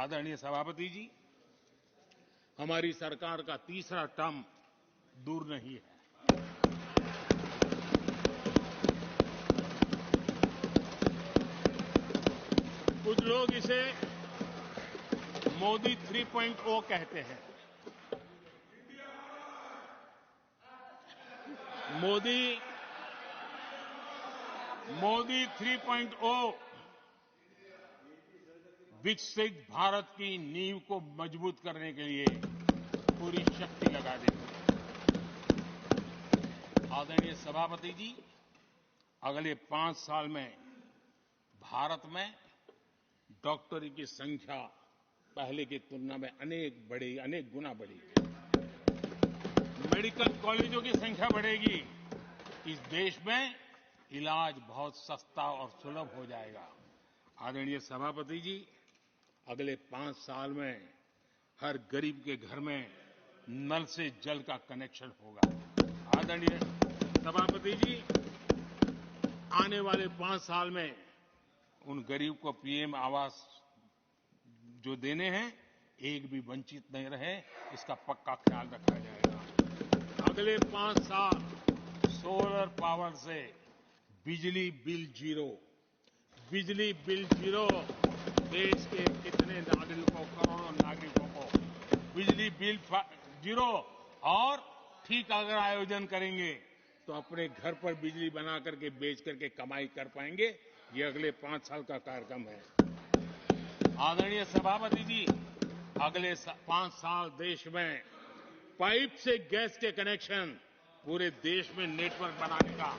आदरणीय सभापति जी, हमारी सरकार का तीसरा टर्म दूर नहीं है। कुछ लोग इसे मोदी 3.0 कहते हैं। मोदी 3.0 विकसित भारत की नींव को मजबूत करने के लिए पूरी शक्ति लगा देंगे। आदरणीय सभापति जी, अगले 5 साल में भारत में डॉक्टरों की संख्या पहले की तुलना में अनेक गुना बढ़ेगी। मेडिकल कॉलेजों की संख्या बढ़ेगी। इस देश में इलाज बहुत सस्ता और सुलभ हो जाएगा। आदरणीय सभापति जी, अगले 5 साल में हर गरीब के घर में नल से जल का कनेक्शन होगा। आदरणीय सभापति जी, आने वाले 5 साल में उन गरीब को पीएम आवास जो देने हैं, एक भी वंचित नहीं रहे, इसका पक्का ख्याल रखा जाएगा। अगले 5 साल सोलर पावर से बिजली बिल जीरो। देश के कितने नागरिकों, करोड़ों नागरिकों को बिजली बिल जीरो। और ठीक अगर आयोजन करेंगे तो अपने घर पर बिजली बना करके बेच करके कमाई कर पाएंगे। ये अगले 5 साल का कार्यक्रम है। आदरणीय सभापति जी, अगले 5 साल देश में पाइप से गैस के कनेक्शन पूरे देश में नेटवर्क बनाने का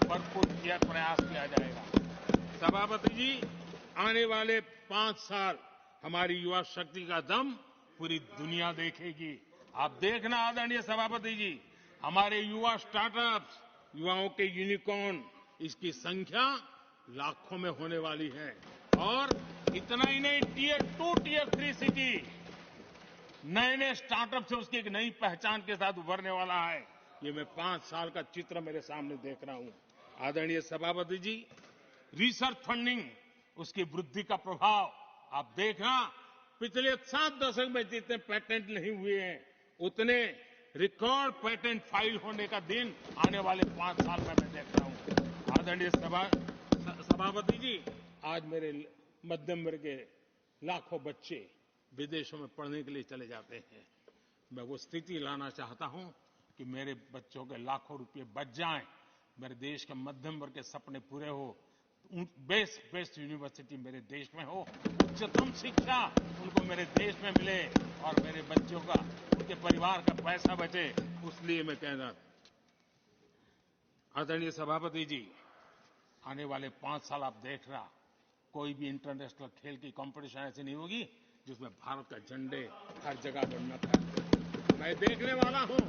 भरपूर प्रयास किया जाएगा। सभापति जी, आने वाले 5 साल हमारी युवा शक्ति का दम पूरी दुनिया देखेगी। आप देखना आदरणीय सभापति जी, हमारे युवा स्टार्टअप्स, युवाओं के यूनिकॉर्न, इसकी संख्या लाखों में होने वाली है। और इतना ही नहीं, टियर 2, टियर 3 सिटी नए स्टार्टअप से उसकी एक नई पहचान के साथ उभरने वाला है। ये मैं 5 साल का चित्र मेरे सामने देख रहा हूं। आदरणीय सभापति जी, रिसर्च फंडिंग, उसकी वृद्धि का प्रभाव आप देखना। पिछले 7 दशक में जितने पेटेंट नहीं हुए हैं, उतने रिकॉर्ड पेटेंट फाइल होने का दिन आने वाले 5 साल में मैं देख रहा हूं। आदरणीय सभापति जी, आज मेरे मध्यम वर्ग के लाखों बच्चे विदेशों में पढ़ने के लिए चले जाते हैं। मैं वो स्थिति लाना चाहता हूं कि मेरे बच्चों के लाखों रुपए बच जाएं, मेरे देश के मध्यम वर्ग के सपने पूरे हो, बेस्ट यूनिवर्सिटी मेरे देश में हो, उच्चतम शिक्षा उनको मेरे देश में मिले और मेरे बच्चों का, उनके परिवार का पैसा बचे। इसलिए मैं कह रहा। आदरणीय सभापति जी, आने वाले 5 साल आप देख रहा, कोई भी इंटरनेशनल खेल की कंपटीशन ऐसी नहीं होगी जिसमें भारत का झंडे हर जगह बनना था। मैं देखने वाला हूं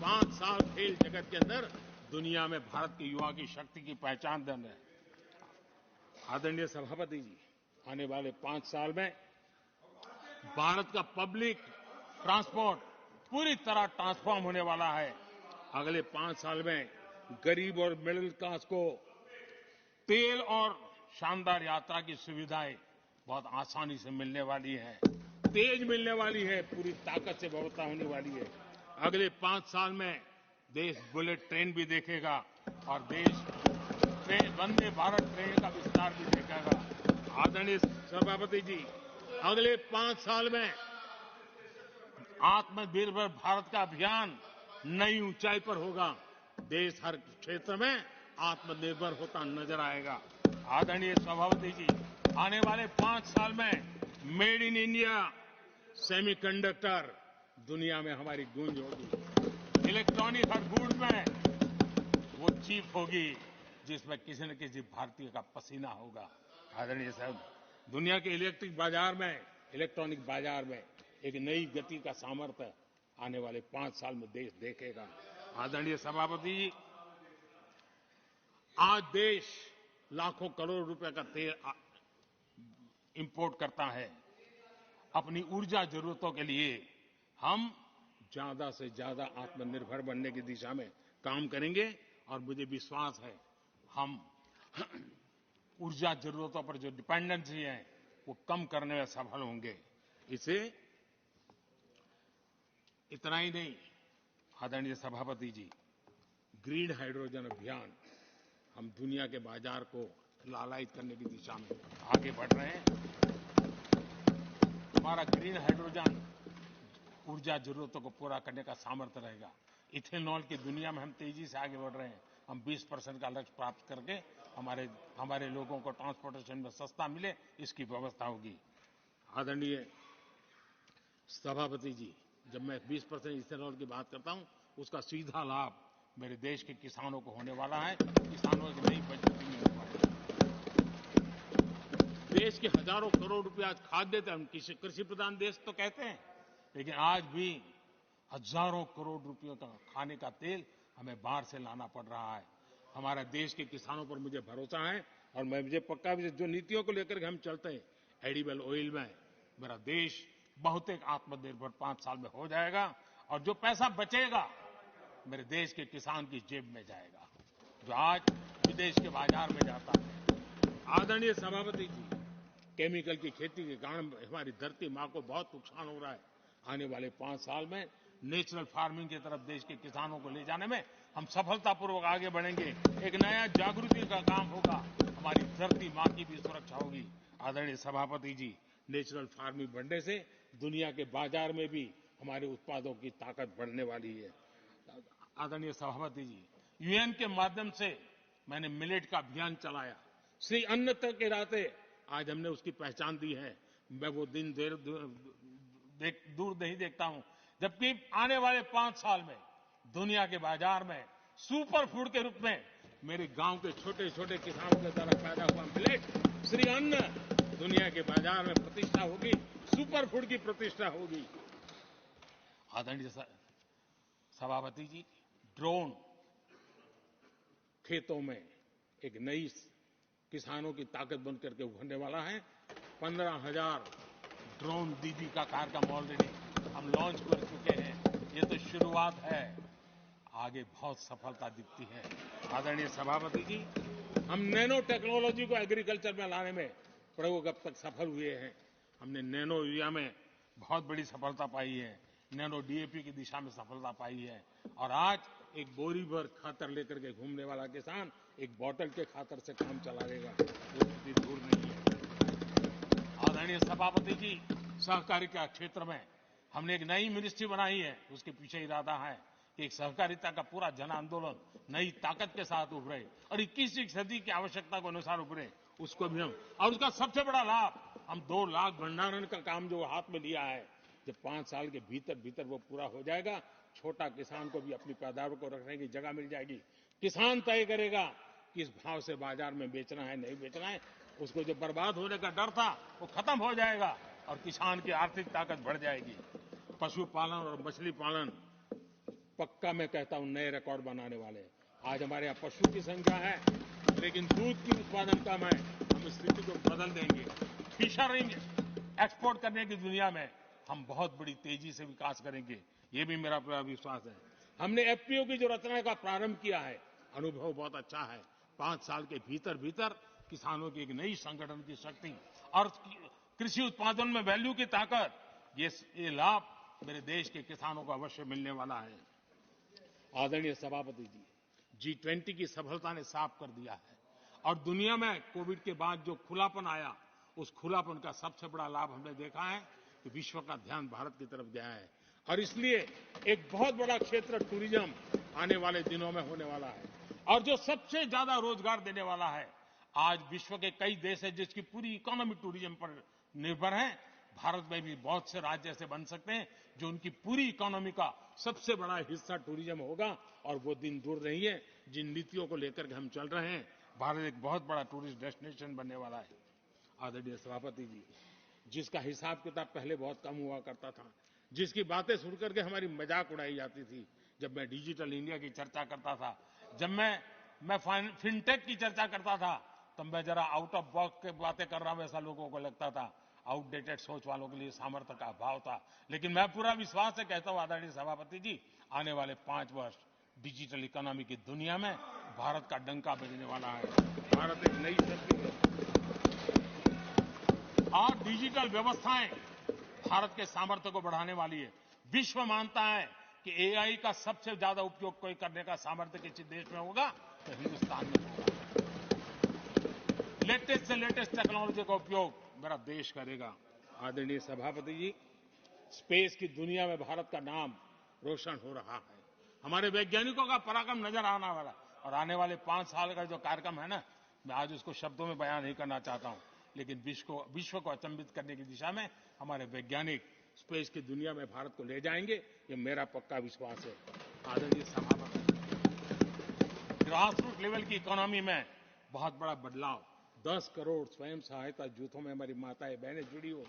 5 साल खेल जगत के अंदर दुनिया में भारत के युवा की शक्ति की पहचान देना है। आदरणीय सभापति जी, आने वाले 5 साल में भारत का पब्लिक ट्रांसपोर्ट पूरी तरह ट्रांसफॉर्म होने वाला है। अगले 5 साल में गरीब और मिडिल क्लास को तेल और शानदार यात्रा की सुविधाएं बहुत आसानी से मिलने वाली है, तेज मिलने वाली है, पूरी ताकत से व्यवस्था होने वाली है। अगले 5 साल में देश बुलेट ट्रेन भी देखेगा और देश वंदे भारत ट्रेन का विस्तार भी देखेगा। आदरणीय सभापति जी, अगले 5 साल में आत्मनिर्भर भारत का अभियान नई ऊंचाई पर होगा। देश हर क्षेत्र में आत्मनिर्भर होता नजर आएगा। आदरणीय सभापति जी, आने वाले 5 साल में मेड इन इंडिया सेमीकंडक्टर दुनिया में हमारी गूंज होगी। इलेक्ट्रॉनिक हर गुड्स में वो चीप होगी जिसमें किसी न किसी भारतीय का पसीना होगा। आदरणीय साहब, दुनिया के इलेक्ट्रॉनिक बाजार में एक नई गति का सामर्थ्य आने वाले 5 साल में देश देखेगा। आदरणीय सभापति जी, आज देश लाखों करोड़ रुपए का तेल इंपोर्ट करता है। अपनी ऊर्जा जरूरतों के लिए हम ज्यादा से ज्यादा आत्मनिर्भर बनने की दिशा में काम करेंगे और मुझे विश्वास है हम ऊर्जा जरूरतों पर जो डिपेंडेंसी है वो कम करने में सफल होंगे। इसे इतना ही नहीं, आदरणीय सभापति जी, ग्रीन हाइड्रोजन अभियान, हम दुनिया के बाजार को लालायित करने की दिशा में आगे बढ़ रहे हैं। हमारा ग्रीन हाइड्रोजन ऊर्जा जरूरतों को पूरा करने का सामर्थ्य रहेगा। इथेनॉल की दुनिया में हम तेजी से आगे बढ़ रहे हैं। हम 20% का लक्ष्य प्राप्त करके हमारे लोगों को ट्रांसपोर्टेशन में सस्ता मिले, इसकी व्यवस्था होगी। आदरणीय सभापति जी, जब मैं 20% इथेनॉल की बात करता हूं, उसका सीधा लाभ मेरे देश के किसानों को होने वाला है। किसानों की नई बचत मिलने वाली है। देश के हजारों करोड़ रुपए आज खाद्य हम कृषि प्रधान देश तो कहते हैं, लेकिन आज भी हजारों करोड़ रुपयों का खाने का तेल हमें बाहर से लाना पड़ रहा है। हमारे देश के किसानों पर मुझे भरोसा है और मुझे पक्का भी जो नीतियों को लेकर के हम चलते हैं, एडिबल ऑयल में मेरा देश बहुत एक आत्मनिर्भर 5 साल में हो जाएगा और जो पैसा बचेगा मेरे देश के किसान की जेब में जाएगा, जो आज विदेश के बाजार में जाता है। आदरणीय सभापति जी, केमिकल की खेती के कारण हमारी धरती माँ को बहुत नुकसान हो रहा है। आने वाले 5 साल में नेचुरल फार्मिंग की तरफ देश के किसानों को ले जाने में हम सफलतापूर्वक आगे बढ़ेंगे। एक नया जागृति का काम होगा, हमारी धरती माँ की भी सुरक्षा होगी। आदरणीय सभापति जी, नेचुरल फार्मिंग बढ़ने से दुनिया के बाजार में भी हमारे उत्पादों की ताकत बढ़ने वाली है। आदरणीय सभापति जी, यूएन के माध्यम से मैंने मिलेट का अभियान चलाया। श्री अन्न तक के रास्ते आज हमने उसकी पहचान दी है। मैं वो दिन दूर नहीं देखता हूं जबकि आने वाले 5 साल में दुनिया के बाजार में सुपर फूड के रूप में मेरे गांव के छोटे छोटे किसानों के द्वारा पैदा हुआ मिलेट, श्री अन्न, दुनिया के बाजार में प्रतिष्ठा होगी, सुपर फूड की प्रतिष्ठा होगी। आदरणीय सभापति जी, ड्रोन खेतों में एक नई किसानों की ताकत बन करके उभरने वाला है। 15,000 ड्रोन दीदी का कार्यक्रम ऑलरेडी हम लॉन्च कर चुके हैं। ये तो शुरुआत है, आगे बहुत सफलता दिखती है। आदरणीय सभापति जी, हम नैनो टेक्नोलॉजी को एग्रीकल्चर में लाने में प्रयोग अब तक सफल हुए हैं। हमने नैनो यूरिया में बहुत बड़ी सफलता पाई है, नैनो डीएपी की दिशा में सफलता पाई है और आज एक बोरी भर खातर लेकर के घूमने वाला किसान एक बोतल के खातर से काम चला लेगा, वो इतनी दूर नहीं है। आदरणीय सभापति जी, सहकारिता क्षेत्र में हमने एक नई मिनिस्ट्री बनाई है। उसके पीछे इरादा है कि एक सहकारिता का पूरा जन आंदोलन नई ताकत के साथ उभरे और 21वीं सदी की आवश्यकता के अनुसार उभरे, उसको भी हम, और उसका सबसे बड़ा लाभ, हम 2 लाख भंडारण का काम जो हाथ में लिया है, जब 5 साल के भीतर वो पूरा हो जाएगा, छोटा किसान को भी अपनी पैदावार को रखने की जगह मिल जाएगी। किसान तय करेगा किस भाव से बाजार में बेचना है, नहीं बेचना है। उसको जो बर्बाद होने का डर था वो खत्म हो जाएगा और किसान की आर्थिक ताकत बढ़ जाएगी। पशुपालन और मछली पालन पक्का मैं कहता हूं नए रिकॉर्ड बनाने वाले। आज हमारे यहाँ पशु की संख्या है लेकिन दूध की उत्पादन कम है। हम इस स्थिति को बदल देंगे। फिशरिंग एक्सपोर्ट करने की दुनिया में हम बहुत बड़ी तेजी से विकास करेंगे, ये भी मेरा पूरा विश्वास है। हमने एफपीओ की जो रचना का प्रारंभ किया है, अनुभव बहुत अच्छा है। 5 साल के भीतर किसानों की एक नई संगठन की शक्ति और कृषि उत्पादन में वैल्यू की ताकत, ये लाभ मेरे देश के किसानों को अवश्य मिलने वाला है। आदरणीय सभापति जी, G20 की सफलता ने साफ कर दिया है और दुनिया में कोविड के बाद जो खुलापन आया, उस खुलापन का सबसे बड़ा लाभ हमने देखा है कि विश्व का ध्यान भारत की तरफ गया है और इसलिए एक बहुत बड़ा क्षेत्र टूरिज्म आने वाले दिनों में होने वाला है और जो सबसे ज्यादा रोजगार देने वाला है। आज विश्व के कई देश हैं जिसकी पूरी इकोनॉमी टूरिज्म पर निर्भर है। भारत में भी बहुत से राज्य ऐसे बन सकते हैं जो उनकी पूरी इकोनॉमी का सबसे बड़ा हिस्सा टूरिज्म होगा और वो दिन दूर नहीं है जिन नीतियों को लेकर के हम चल रहे हैं। भारत एक बहुत बड़ा टूरिस्ट डेस्टिनेशन बनने वाला है। आदरणीय सभापति जी, जिसका हिसाब किताब पहले बहुत कम हुआ करता था, जिसकी बातें सुन करके हमारी मजाक उड़ाई जाती थी, जब मैं डिजिटल इंडिया की चर्चा करता था, जब मैं फिनटेक की चर्चा करता था, तब मैं जरा आउट ऑफ बॉक्स की बातें कर रहा हूं ऐसा लोगों को लगता था। आउटडेटेड सोच वालों के लिए सामर्थ्य का अभाव था, लेकिन मैं पूरा विश्वास से कहता हूं आदरणीय सभापति जी, आने वाले 5 वर्ष डिजिटल इकोनॉमी की दुनिया में भारत का डंका बजने वाला है। भारत एक नई शक्ति है और डिजिटल व्यवस्थाएं भारत के सामर्थ्य को बढ़ाने वाली है। विश्व मानता है कि एआई का सबसे ज्यादा उपयोग कोई करने का सामर्थ्य किसी देश में होगा तो हिंदुस्तान में होगा। लेटेस्ट से लेटेस्ट टेक्नोलॉजी का उपयोग मेरा देश करेगा। आदरणीय सभापति जी, स्पेस की दुनिया में भारत का नाम रोशन हो रहा है। हमारे वैज्ञानिकों का पराक्रम नजर आने वाला, और आने वाले 5 साल का जो कार्यक्रम है ना, मैं आज उसको शब्दों में बयान नहीं करना चाहता हूं, लेकिन विश्व को अचंभित करने की दिशा में हमारे वैज्ञानिक स्पेस की दुनिया में भारत को ले जाएंगे, ये मेरा पक्का विश्वास है। आदरणीय सभापति, ग्रासरूट लेवल की इकोनॉमी में बहुत बड़ा बदलाव, 10 करोड़ स्वयं सहायता जूथों में हमारी माताएं बहनें जुड़ी हो,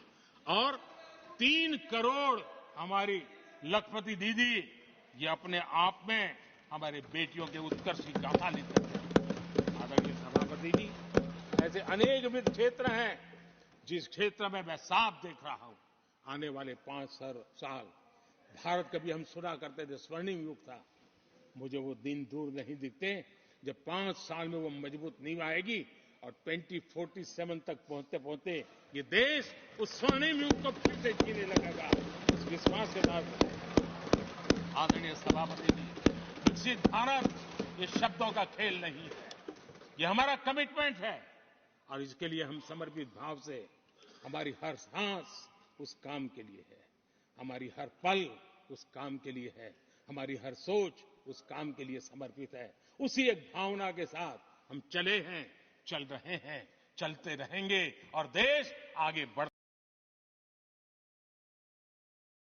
और 3 करोड़ हमारी लखपति दीदी, ये अपने आप में हमारे बेटियों के उत्कर्ष की गाथा लिखते हैं। आदरणीय सभापति जी, ऐसे अनेक विविध क्षेत्र हैं जिस क्षेत्र में मैं साफ देख रहा हूं आने वाले 5 साल भारत, कभी हम सुना करते थे स्वर्णिम युग था, मुझे वो दिन दूर नहीं दिखते जब 5 साल में वो मजबूत नींव आएगी और 2047 तक पहुंचते पहुंचते ये देश उस स्वर्णिम युग को फिर से जीने लगेगा। इस विश्वास के साथ आदरणीय सभापति जी, विकसित भारत ये शब्दों का खेल नहीं है, ये हमारा कमिटमेंट है, और इसके लिए हम समर्पित भाव से, हमारी हर सांस उस काम के लिए है, हमारी हर पल उस काम के लिए है, हमारी हर सोच उस काम के लिए समर्पित है। उसी एक भावना के साथ हम चले हैं, चल रहे हैं, चलते रहेंगे, और देश आगे बढ़